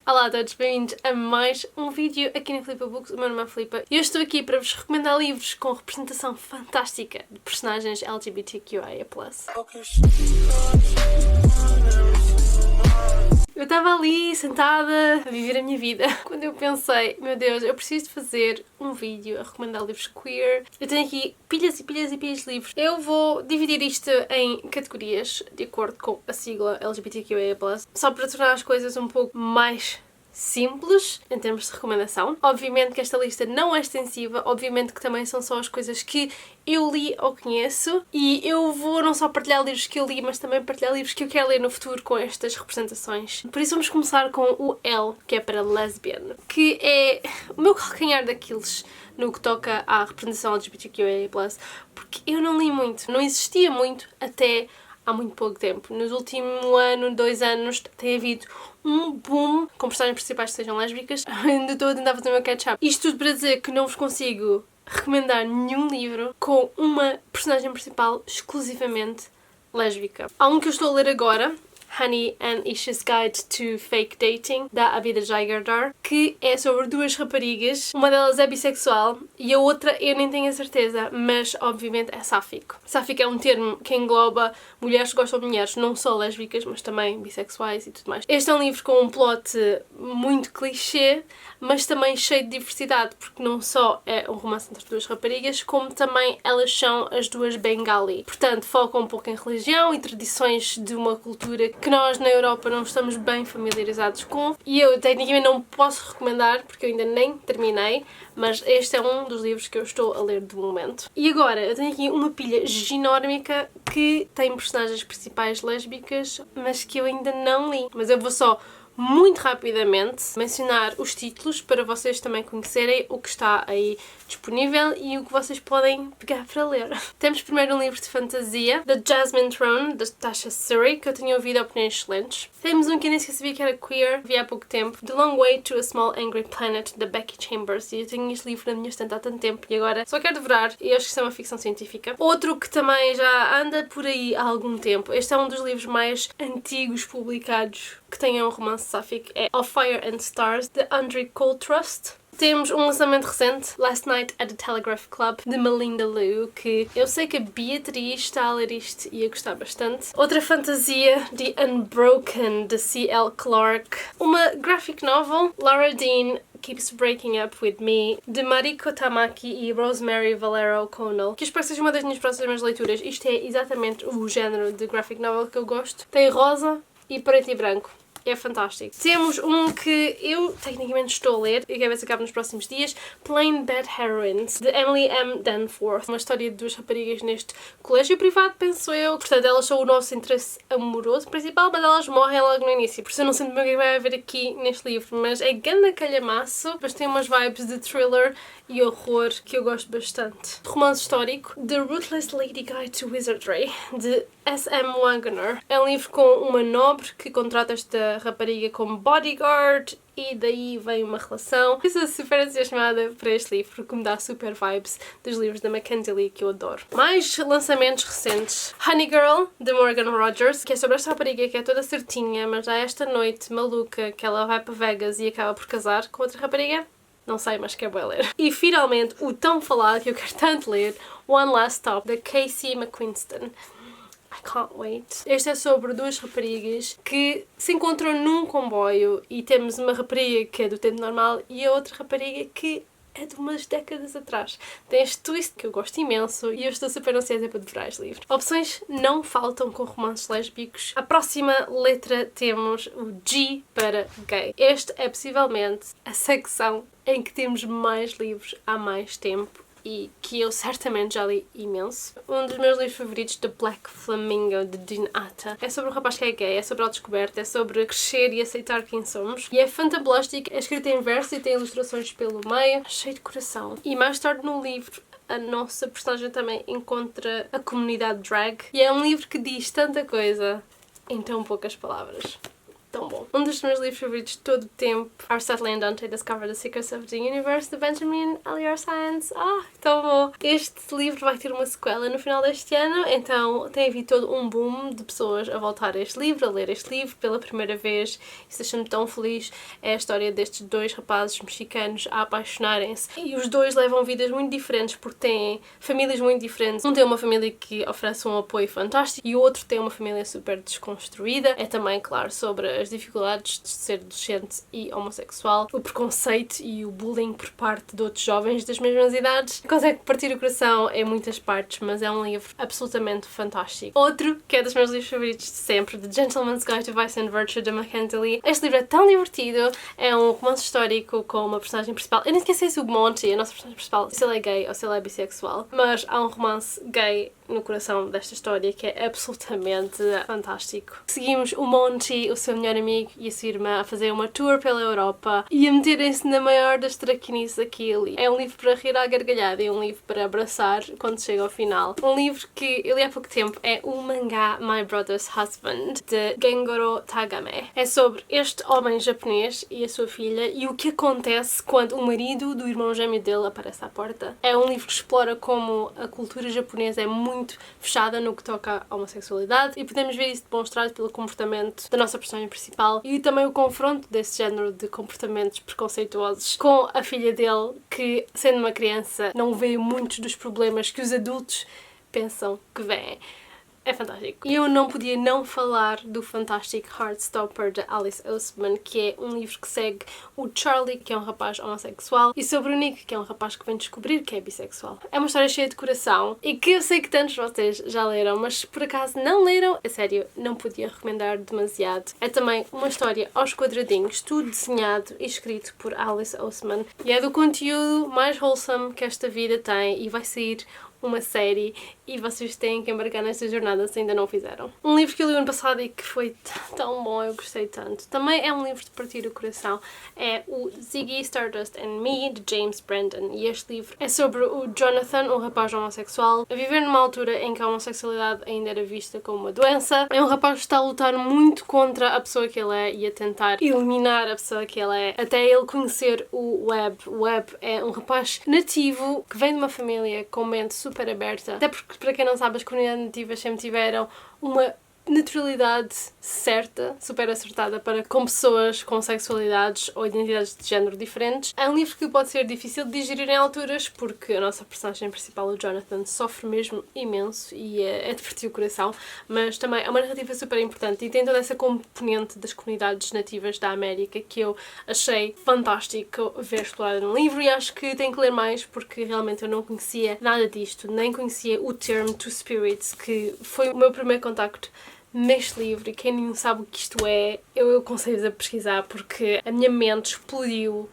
Olá a todos, bem-vindos a mais um vídeo aqui na Flipa Books. O meu nome é Flipa e eu estou aqui para vos recomendar livros com representação fantástica de personagens LGBTQIA+. Eu estava ali sentada a viver a minha vida quando eu pensei, meu Deus, eu preciso de fazer um vídeo a recomendar livros queer. Eu tenho aqui pilhas e pilhas e pilhas de livros. Eu vou dividir isto em categorias de acordo com a sigla LGBTQIA+, só para tornar as coisas um pouco mais simples em termos de recomendação. Obviamente que esta lista não é extensiva, obviamente que também são só as coisas que eu li ou conheço, e eu vou não só partilhar livros que eu li, mas também partilhar livros que eu quero ler no futuro com estas representações. Por isso vamos começar com o L, que é para lesbian, que é o meu calcanhar daqueles no que toca à representação LGBTQIA+, porque eu não li muito, não existia muito até há muito pouco tempo. Nos últimos 2 anos, tem havido um boom com personagens principais que sejam lésbicas. Ainda estou a tentar fazer o meu catch-up. Isto tudo para dizer que não vos consigo recomendar nenhum livro com uma personagem principal exclusivamente lésbica. Há um que eu estou a ler agora, Honey and Isha's Guide to Fake Dating, da Abida Jaigardar, que é sobre 2 raparigas. Uma delas é bissexual e a outra eu nem tenho a certeza, mas obviamente é sáfico. Sáfico é um termo que engloba mulheres que gostam de mulheres, não só lésbicas, mas também bissexuais e tudo mais. Este é um livro com um plot muito clichê, mas também cheio de diversidade, porque não só é um romance entre 2 raparigas, como também elas são as 2 Bengali. Portanto, foca um pouco em religião e tradições de uma cultura que nós na Europa não estamos bem familiarizados com, e eu tecnicamente não posso recomendar porque eu ainda nem terminei, mas este é um dos livros que eu estou a ler de momento. E agora, eu tenho aqui uma pilha ginórmica que tem personagens principais lésbicas, mas que eu ainda não li. Mas eu vou só muito rapidamente mencionar os títulos para vocês também conhecerem o que está aí disponível e o que vocês podem pegar para ler. Temos primeiro um livro de fantasia, The Jasmine Throne, da Tasha Suri, que eu tinha ouvido opiniões excelentes. Temos um que eu nem sabia que era queer, vi há pouco tempo, The Long Way to a Small Angry Planet, da Becky Chambers, e eu tenho este livro na minha estante há tanto tempo e agora só quero devorar, e acho que isso é uma ficção científica. Outro que também já anda por aí há algum tempo, este é um dos livros mais antigos publicados que tenha um romance sáfico, é Of Fire and Stars, de Andrew Coltrust. Temos um lançamento recente, Last Night at the Telegraph Club, de Melinda Liu, que eu sei que a Beatriz está a ler isto e ia gostar bastante. Outra fantasia, The Unbroken, de C.L. Clarke. Uma graphic novel, Laura Dean Keeps Breaking Up With Me, de Mariko Tamaki e Rosemary Valero O'Connell, que eu espero que seja uma das minhas próximas leituras. Isto é exatamente o género de graphic novel que eu gosto. Tem rosa e preto e branco. É fantástico. Temos um que eu tecnicamente estou a ler e quero ver se acaba nos próximos dias, Plain Bad Heroines, de Emily M. Danforth. Uma história de 2 raparigas neste colégio privado, penso eu. Portanto, elas são o nosso interesse amoroso principal, mas elas morrem logo no início. Por isso eu não sei bem o que vai haver aqui neste livro, mas é ganda calhamaço, mas tem umas vibes de thriller e horror que eu gosto bastante. Romance histórico, The Ruthless Lady Guide to Wizardry, de S.M. Wagner. É um livro com uma nobre que contrata esta rapariga como bodyguard e daí vem uma relação. Eu sou super entusiasmada para este livro porque me dá super vibes dos livros da Mackenzie Lee que eu adoro. Mais lançamentos recentes. Honey Girl, de Morgan Rogers, que é sobre esta rapariga que é toda certinha, mas há esta noite maluca que ela vai para Vegas e acaba por casar com outra rapariga. Não sei, mas quero bem ler. E finalmente, o tão falado que eu quero tanto ler, One Last Stop, da Casey McQuiston. I can't wait. Este é sobre 2 raparigas que se encontram num comboio e temos uma rapariga que é do tempo normal e a outra rapariga que é de umas décadas atrás. Tem este twist que eu gosto imenso e eu estou super ansiosa para devorar este livro. Opções não faltam com romances lésbicos. A próxima letra temos o G para gay. Este é possivelmente a secção em que temos mais livros há mais tempo e que eu certamente já li imenso. Um dos meus livros favoritos, The Black Flamingo, de Dean Atta. É sobre um rapaz que é gay, é sobre a descoberta, é sobre crescer e aceitar quem somos. E é fantabulóstico, é escrito em verso e tem ilustrações pelo meio, cheio de coração. E mais tarde no livro, a nossa personagem também encontra a comunidade drag. E é um livro que diz tanta coisa em tão poucas palavras. tão bom. Um dos meus livros favoritos de todo o tempo, Aristotle and Dante Discover the Secrets of the Universe, de Benjamin Eliot Science. Tão bom! Este livro vai ter uma sequela no final deste ano, então tem havido todo um boom de pessoas a voltar a este livro, a ler este livro pela primeira vez. Isso deixa-me tão feliz. É a história destes dois rapazes mexicanos a apaixonarem-se e os dois levam vidas muito diferentes porque têm famílias muito diferentes. Um tem uma família que oferece um apoio fantástico e o outro tem uma família super desconstruída. É também, claro, sobre as dificuldades de ser adolescente e homossexual, o preconceito e o bullying por parte de outros jovens das mesmas idades. Consegue partir o coração em muitas partes, mas é um livro absolutamente fantástico. Outro, que é dos meus livros favoritos de sempre, The Gentleman's Guide to Vice and Virtue, de Mackenzie Lee. Este livro é tão divertido, é um romance histórico com uma personagem principal. Eu nem sei se o Monty, a nossa personagem principal, se ele é gay ou se ele é bissexual, mas há um romance gay no coração desta história que é absolutamente fantástico. Seguimos o Monty, o seu melhor amigo e a sua irmã a fazer uma tour pela Europa e a meterem-se na maior das traquinices aqui e ali. É um livro para rir à gargalhada e um livro para abraçar quando chega ao final. Um livro que eu li há pouco tempo é o mangá My Brother's Husband, de Gengoro Tagame. É sobre este homem japonês e a sua filha e o que acontece quando o marido do irmão gêmeo dele aparece à porta. É um livro que explora como a cultura japonesa é muito fechada no que toca à homossexualidade e podemos ver isso demonstrado pelo comportamento da nossa personagem principal e também o confronto desse género de comportamentos preconceituosos com a filha dele, que, sendo uma criança, não vê muitos dos problemas que os adultos pensam que vêem. É fantástico. E eu não podia não falar do fantástico Heartstopper, de Alice Oseman, que é um livro que segue o Charlie, que é um rapaz homossexual, e sobre o Nick, que é um rapaz que vem descobrir que é bissexual. É uma história cheia de coração e que eu sei que tantos de vocês já leram, mas se por acaso não leram, a sério, não podia recomendar demasiado. É também uma história aos quadradinhos, tudo desenhado e escrito por Alice Oseman, e é do conteúdo mais wholesome que esta vida tem e vai sair uma série e vocês têm que embarcar nesta jornada se ainda não o fizeram. Um livro que eu li ano passado e que foi tão bom, eu gostei tanto. Também é um livro de partir o coração. É o Ziggy, Stardust and Me, de James Brandon. E este livro é sobre o Jonathan, um rapaz homossexual, a viver numa altura em que a homossexualidade ainda era vista como uma doença. É um rapaz que está a lutar muito contra a pessoa que ele é e a tentar eliminar a pessoa que ele é, até ele conhecer o Webb. O Webb é um rapaz nativo que vem de uma família com mente super aberta, até porque, para quem não sabe, as comunidades nativas sempre tiveram uma naturalidade certa, super acertada para com pessoas com sexualidades ou identidades de género diferentes. É um livro que pode ser difícil de digerir em alturas porque a nossa personagem principal, o Jonathan, sofre mesmo imenso e é de partir o coração, mas também é uma narrativa super importante e tem toda essa componente das comunidades nativas da América que eu achei fantástico ver explorada no livro e acho que tenho que ler mais porque realmente eu não conhecia nada disto, nem conhecia o termo Two Spirits, que foi o meu primeiro contacto neste livro, e quem não sabe o que isto é, eu aconselho-vos a pesquisar porque a minha mente explodiu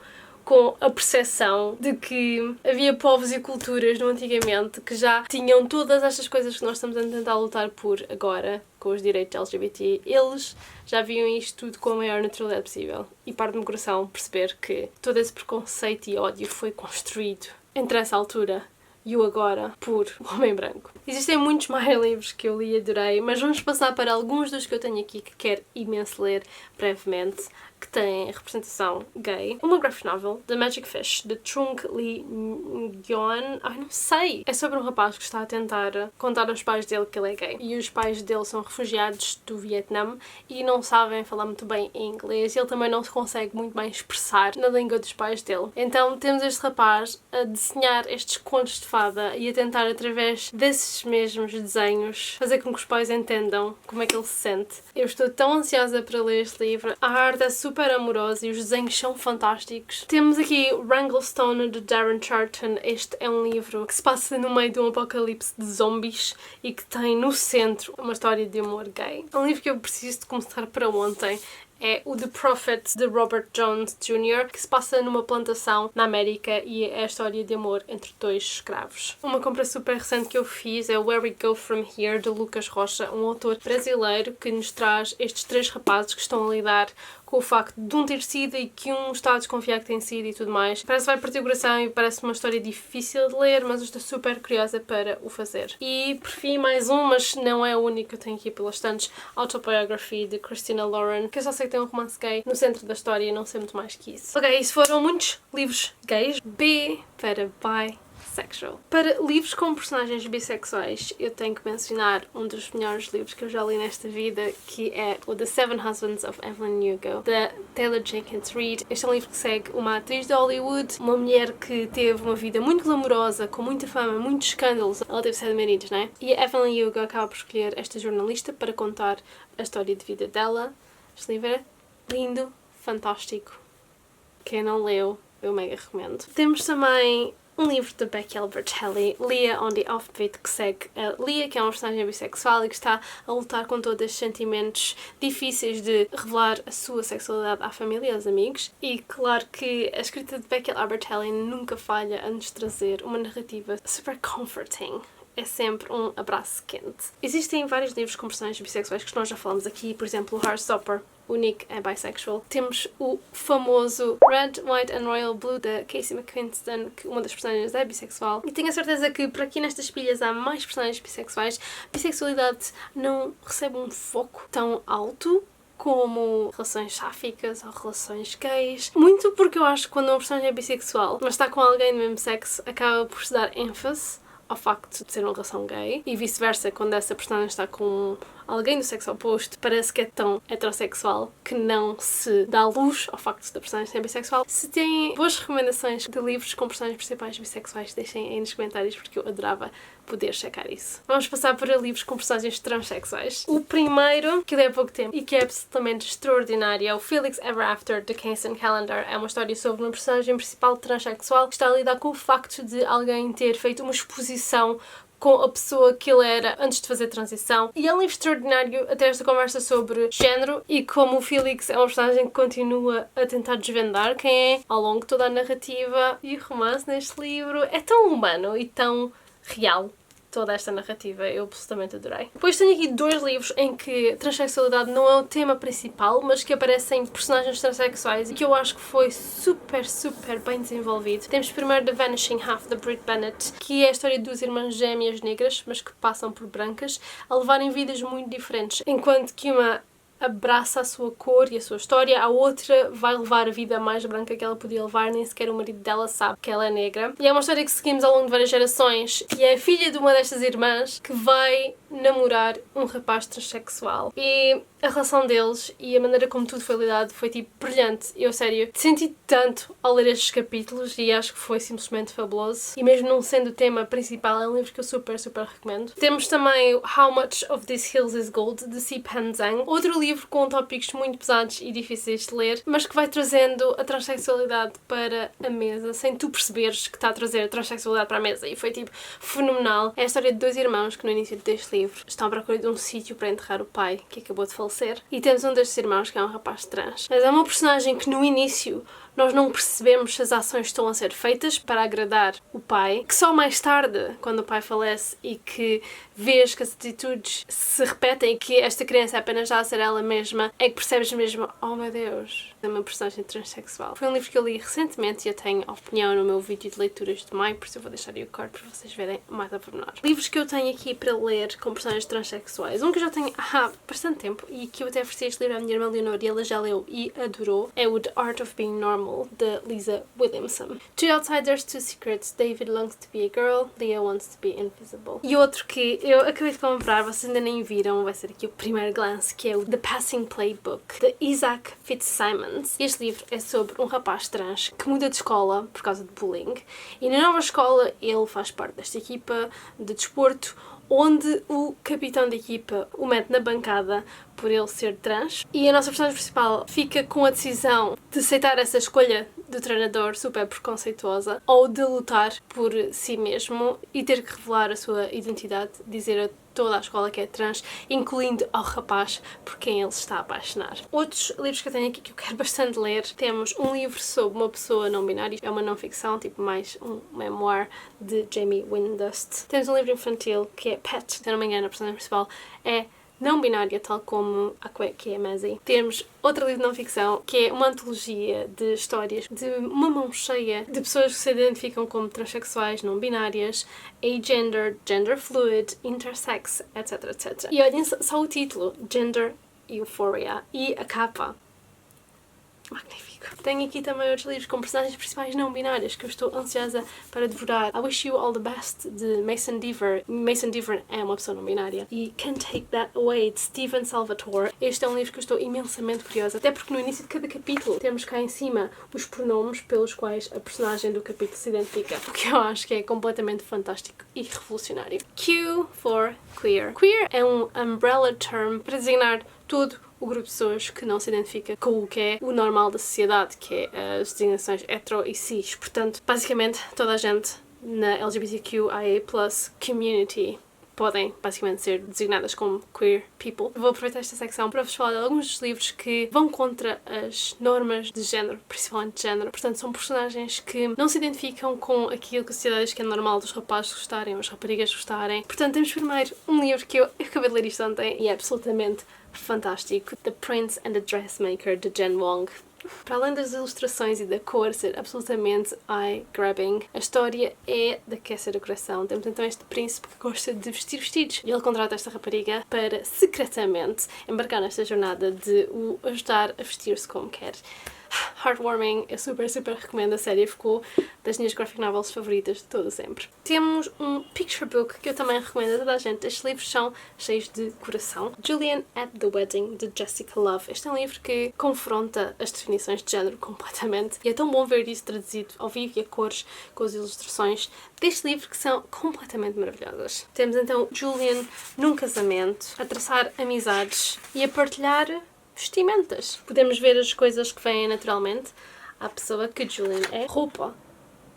com a percepção de que havia povos e culturas no antigamente que já tinham todas estas coisas que nós estamos a tentar lutar por agora, com os direitos LGBT. Eles já viam isto tudo com a maior naturalidade possível. E parte-me do coração perceber que todo esse preconceito e ódio foi construído entre essa altura e o agora por o homem branco. Existem muitos mais livros que eu li e adorei, mas vamos passar para alguns dos que eu tenho aqui que quero imenso ler brevemente, que têm representação gay. Uma graphic novel, The Magic Fish, de Trung Lee Nguyen. Ai, não sei! É sobre um rapaz que está a tentar contar aos pais dele que ele é gay. E os pais dele são refugiados do Vietnã e não sabem falar muito bem em inglês. E ele também não se consegue muito bem expressar na língua dos pais dele. Então temos este rapaz a desenhar estes contos de fada e a tentar, através desses mesmos desenhos, fazer com que os pais entendam como é que ele se sente. Eu estou tão ansiosa para ler este livro. A arte é super amorosa e os desenhos são fantásticos. Temos aqui Wranglestone, de Darren Charton. Este é um livro que se passa no meio de um apocalipse de zombies e que tem no centro uma história de amor gay. É um livro que eu preciso de começar para ontem. É o The Prophet, de Robert Jones Jr., que se passa numa plantação na América e é a história de amor entre dois escravos. Uma compra super recente que eu fiz é o Where We Go From Here, de Lucas Rocha, um autor brasileiro que nos traz estes três rapazes que estão a lidar com com o facto de um ter sido e que um está a desconfiar que tem sido e tudo mais. Parece que vai partir o coração e parece uma história difícil de ler, mas eu estou super curiosa para o fazer. E por fim, mais um, mas não é a única, eu tenho aqui pelas tantas, Autobiography de Christina Lauren, que eu só sei que tem um romance gay no centro da história e não sei muito mais que isso. Ok, isso foram muitos livros gays. B para bisexual. Para livros com personagens bissexuais, eu tenho que mencionar um dos melhores livros que eu já li nesta vida, que é o The Seven Husbands of Evelyn Hugo, da Taylor Jenkins Reid. Este é um livro que segue uma atriz de Hollywood, uma mulher que teve uma vida muito glamourosa, com muita fama, muitos escândalos. Ela teve 7 maridos, né? E a Evelyn Hugo acaba por escolher esta jornalista para contar a história de vida dela. Este livro é lindo, fantástico. Quem não leu, eu mega recomendo. Temos também um livro de Becky Albertalli, Leah on the Offbeat, que segue a Leah, que é uma personagem bissexual e que está a lutar com todos os sentimentos difíceis de revelar a sua sexualidade à família e aos amigos. E claro que a escrita de Becky Albertalli nunca falha a nos trazer uma narrativa super comforting. É sempre um abraço quente. Existem vários livros com personagens bissexuais que nós já falamos aqui, por exemplo, o Heartstopper. O Nick é bisexual. Temos o famoso Red, White and Royal Blue da Casey McQuiston, que uma das personagens é bissexual. E tenho a certeza que por aqui nestas pilhas há mais personagens bissexuais. A bissexualidade não recebe um foco tão alto como relações sáficas ou relações gays. Muito porque eu acho que quando uma personagem é bissexual, mas está com alguém do mesmo sexo, acaba por se dar ênfase ao facto de ser uma relação gay, e vice-versa, quando essa personagem está com alguém do sexo oposto, parece que é tão heterossexual que não se dá luz ao facto da personagem ser bissexual. Se têm boas recomendações de livros com personagens principais bissexuais, deixem aí nos comentários, porque eu adorava poder checar isso. Vamos passar para livros com personagens transexuais. O primeiro, que li há pouco tempo e que é absolutamente extraordinário, é o Felix Ever After, de Kacen Callender. É uma história sobre uma personagem principal transexual que está a lidar com o facto de alguém ter feito uma exposição com a pessoa que ele era antes de fazer transição. E é um livro extraordinário até esta conversa sobre género e como o Felix é uma personagem que continua a tentar desvendar quem é ao longo de toda a narrativa. E o romance neste livro é tão humano e tão real. Toda esta narrativa eu absolutamente adorei. Depois tenho aqui 2 livros em que transexualidade não é o tema principal, mas que aparecem personagens transexuais e que eu acho que foi super bem desenvolvido. Temos primeiro The Vanishing Half, da Brit Bennett, que é a história de 2 irmãs gêmeas negras, mas que passam por brancas, a levarem vidas muito diferentes, enquanto que uma abraça a sua cor e a sua história, a outra vai levar a vida mais branca que ela podia levar, nem sequer o marido dela sabe que ela é negra. E é uma história que seguimos ao longo de várias gerações, e é a filha de uma destas irmãs que vai namorar um rapaz transexual. E a relação deles e a maneira como tudo foi lidado foi tipo brilhante. Eu, sério, senti tanto ao ler estes capítulos e acho que foi simplesmente fabuloso. E mesmo não sendo o tema principal, é um livro que eu super recomendo. Temos também How Much of This Hills is Gold, de Sipan Zhang. Outro livro com tópicos muito pesados e difíceis de ler, mas que vai trazendo a transexualidade para a mesa, sem tu perceberes que está a trazer a transexualidade para a mesa. E foi tipo fenomenal. É a história de 2 irmãos que no início deste livro estão à procura de um sítio para enterrar o pai, que acabou de falecer. E temos um destes irmãos que é um rapaz trans. Mas é uma personagem que no início nós não percebemos se as ações estão a ser feitas para agradar o pai, que só mais tarde, quando o pai falece e que vês que as atitudes se repetem e que esta criança é apenas já a ser ela mesma, é que percebes mesmo, oh meu Deus, é uma personagem transexual. Foi um livro que eu li recentemente e eu tenho opinião no meu vídeo de leituras de maio, por isso eu vou deixar aí o card para vocês verem mais a pormenor. Livros que eu tenho aqui para ler com personagens transexuais, um que eu já tenho há bastante tempo e que eu até ofereci este livro à minha irmã Leonor e ela já leu e adorou, é o The Art of Being Normal, de Lisa Williamson. 2 Outsiders, 2 Secrets, David longs to be a girl, Leah wants to be invisible. E outro que eu acabei de comprar, vocês ainda nem viram, vai ser aqui o primeiro glance, que é o The Passing Playbook, de Isaac Fitzsimons. Este livro é sobre um rapaz trans que muda de escola por causa de bullying e na nova escola ele faz parte desta equipa de desporto onde o capitão da equipa o mete na bancada por ele ser trans e a nossa personagem principal fica com a decisão de aceitar essa escolha do treinador super preconceituosa ou de lutar por si mesmo e ter que revelar a sua identidade, dizer a toda a escola que é trans, incluindo ao rapaz por quem ele se está a apaixonar. Outros livros que eu tenho aqui que eu quero bastante ler, temos um livro sobre uma pessoa não binária, é uma não ficção, tipo mais um memoir de Jamie Windust. Temos um livro infantil que é Pet, se eu não me engano, a personagem principal é não binária, tal como a que é Mazzy. Temos outro livro de não-ficção, que é uma antologia de histórias de uma mão cheia de pessoas que se identificam como transexuais, não binárias, agender, gender fluid, intersex, etc, etc. E olhem só o título, Gender Euphoria, e a capa. Magnífico. Tenho aqui também outros livros com personagens principais não binárias que eu estou ansiosa para devorar. I Wish You All the Best, de Mason Deaver. Mason Deaver é uma pessoa não binária. E Can't Take That Away, de Stephen Salvatore. Este é um livro que eu estou imensamente curiosa, até porque no início de cada capítulo temos cá em cima os pronomes pelos quais a personagem do capítulo se identifica, o que eu acho que é completamente fantástico e revolucionário. Q for Queer. Queer é um umbrella term para designar todo o grupo de pessoas que não se identifica com o que é o normal da sociedade, que é as designações hetero e cis. Portanto, basicamente, toda a gente na LGBTQIA+ community podem, basicamente, ser designadas como queer people. Vou aproveitar esta secção para vos falar de alguns dos livros que vão contra as normas de género, principalmente de género. Portanto, são personagens que não se identificam com aquilo que a sociedade diz que é normal dos rapazes gostarem ou as raparigas gostarem. Portanto, temos primeiro um livro que eu acabei de ler isto ontem e é absolutamente fantástico. The Prince and the Dressmaker, de Jen Wong. Para além das ilustrações e da cor ser absolutamente eye-grabbing, a história é de aquecer o coração. Temos então este príncipe que gosta de vestir vestidos e ele contrata esta rapariga para secretamente embarcar nesta jornada de o ajudar a vestir-se como quer. Heartwarming, eu super recomendo a série, ficou das minhas graphic novels favoritas de todo sempre. Temos um picture book que eu também recomendo a toda a gente. Estes livros são cheios de coração. Julian at the Wedding, de Jessica Love. Este é um livro que confronta as definições de género completamente e é tão bom ver isso traduzido ao vivo e a cores com as ilustrações deste livro que são completamente maravilhosas. Temos então Julian num casamento, a traçar amizades e a partilhar vestimentas. Podemos ver as coisas que vêm naturalmente à pessoa que Julian é. Roupa,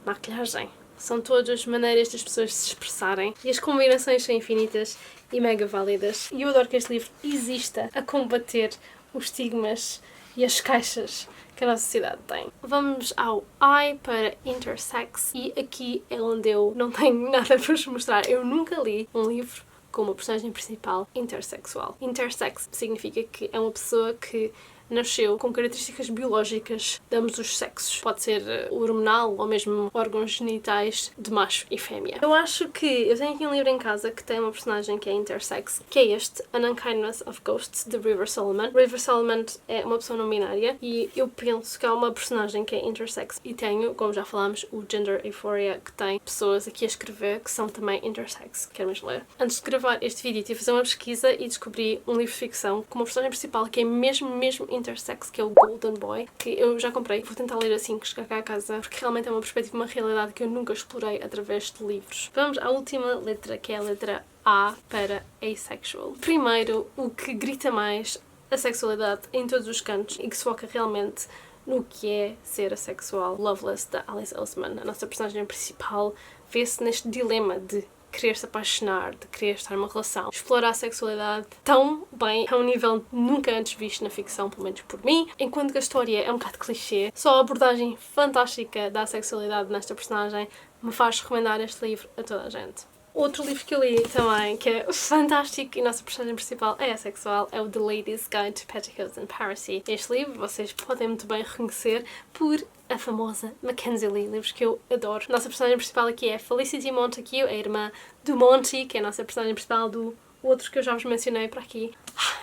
maquilhagem, são todas maneiras das pessoas se expressarem e as combinações são infinitas e mega válidas. E eu adoro que este livro exista a combater os estigmas e as caixas que a nossa sociedade tem. Vamos ao I para intersex e aqui é onde eu não tenho nada para vos mostrar. Eu nunca li um livro com uma personagem principal intersexual. Intersex significa que é uma pessoa que nasceu com características biológicas de ambos os sexos. Pode ser hormonal ou mesmo órgãos genitais de macho e fêmea. Eu acho que eu tenho aqui um livro em casa que tem uma personagem que é intersex, que é este, An Unkindness of Ghosts, de River Solomon. River Solomon é uma pessoa não binária e eu penso que há uma personagem que é intersex e tenho, como já falámos, o Gender Euphoria, que tem pessoas aqui a escrever que são também intersex. Quero mesmo ler. Antes de gravar este vídeo tive a fazer uma pesquisa e descobri um livro de ficção com uma personagem principal que é mesmo intersex, que é o Golden Boy, que eu já comprei. Vou tentar ler assim que chegar cá a casa, porque realmente é uma perspectiva, uma realidade que eu nunca explorei através de livros. Vamos à última letra, que é a letra A para asexual. Primeiro, o que grita mais a sexualidade em todos os cantos e que se foca realmente no que é ser assexual. Loveless, da Alice Oseman. A nossa personagem principal vê-se neste dilema de querer se apaixonar, de querer estar numa relação, explorar a sexualidade tão bem, a um nível nunca antes visto na ficção, pelo menos por mim, enquanto que a história é um bocado clichê. Só a abordagem fantástica da sexualidade nesta personagem me faz recomendar este livro a toda a gente. Outro livro que eu li também, que é fantástico e a nossa personagem principal é assexual, é o The Ladies Guide to Petticoats and Piracy. Este livro vocês podem muito bem reconhecer por a famosa Mackenzie Lee, livros que eu adoro. A nossa personagem principal aqui é Felicity Montague, a irmã do Monty, que é a nossa personagem principal do outro que eu já vos mencionei por aqui.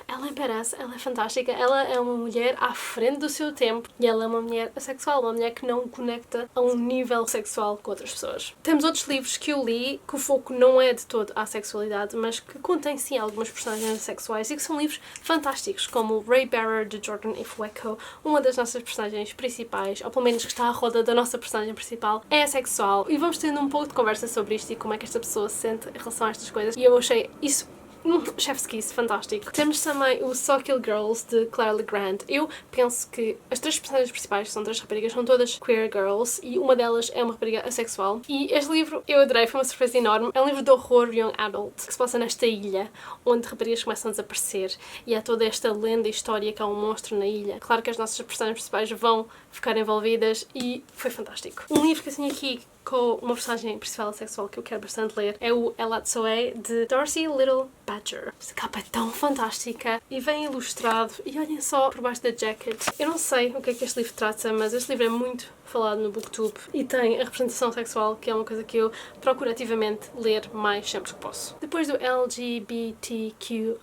Ela é badass, ela é fantástica, ela é uma mulher à frente do seu tempo e ela é uma mulher assexual, uma mulher que não conecta a um nível sexual com outras pessoas. Temos outros livros que eu li que o foco não é de todo à sexualidade, mas que contêm sim algumas personagens sexuais e que são livros fantásticos, como Ray Bearer, de Jordan F. Wecko, uma das nossas personagens principais, ou pelo menos que está à roda da nossa personagem principal, é assexual e vamos tendo um pouco de conversa sobre isto e como é que esta pessoa se sente em relação a estas coisas e eu achei isso chef's kiss, fantástico. Temos também o So Kill Girls, de Claire Legrand. Eu penso que as três personagens principais, que são três raparigas, são todas queer girls e uma delas é uma rapariga assexual. E este livro eu adorei, foi uma surpresa enorme. É um livro de horror young adult que se passa nesta ilha, onde raparigas começam a desaparecer e há toda esta lenda e história que há um monstro na ilha. Claro que as nossas personagens principais vão ficar envolvidas e foi fantástico. Um livro que eu tenho aqui com uma personagem principal sexual que eu quero bastante ler. É o Elatsoe, de Darcy Little Badger. Esta capa é tão fantástica e vem ilustrado. E olhem só por baixo da jacket. Eu não sei o que é que este livro trata, mas este livro é muito falado no BookTube e tem a representação sexual, que é uma coisa que eu procuro ativamente ler mais sempre que posso. Depois do LGBTQIA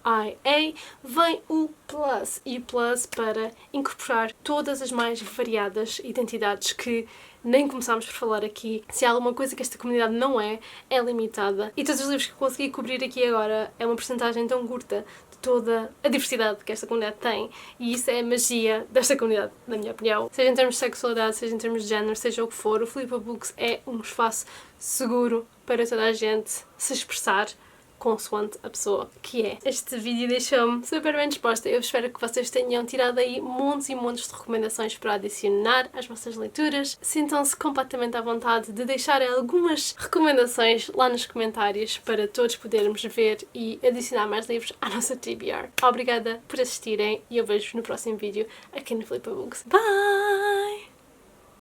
vem o Plus, e o Plus para incorporar todas as mais variadas identidades que nem começámos por falar aqui. Se há alguma coisa que esta comunidade não é limitada. E todos os livros que eu consegui cobrir aqui agora é uma porcentagem tão curta de toda a diversidade que esta comunidade tem. E isso é a magia desta comunidade, na minha opinião. Seja em termos de sexualidade, seja em termos de género, seja o que for, o Flippa Books é um espaço seguro para toda a gente se expressar consoante a pessoa que é. Este vídeo deixou-me super bem disposta. Eu espero que vocês tenham tirado aí montes e montes de recomendações para adicionar às vossas leituras. Sintam-se completamente à vontade de deixarem algumas recomendações lá nos comentários para todos podermos ver e adicionar mais livros à nossa TBR. Obrigada por assistirem e eu vejo-vos no próximo vídeo aqui no Flippa Books. Bye!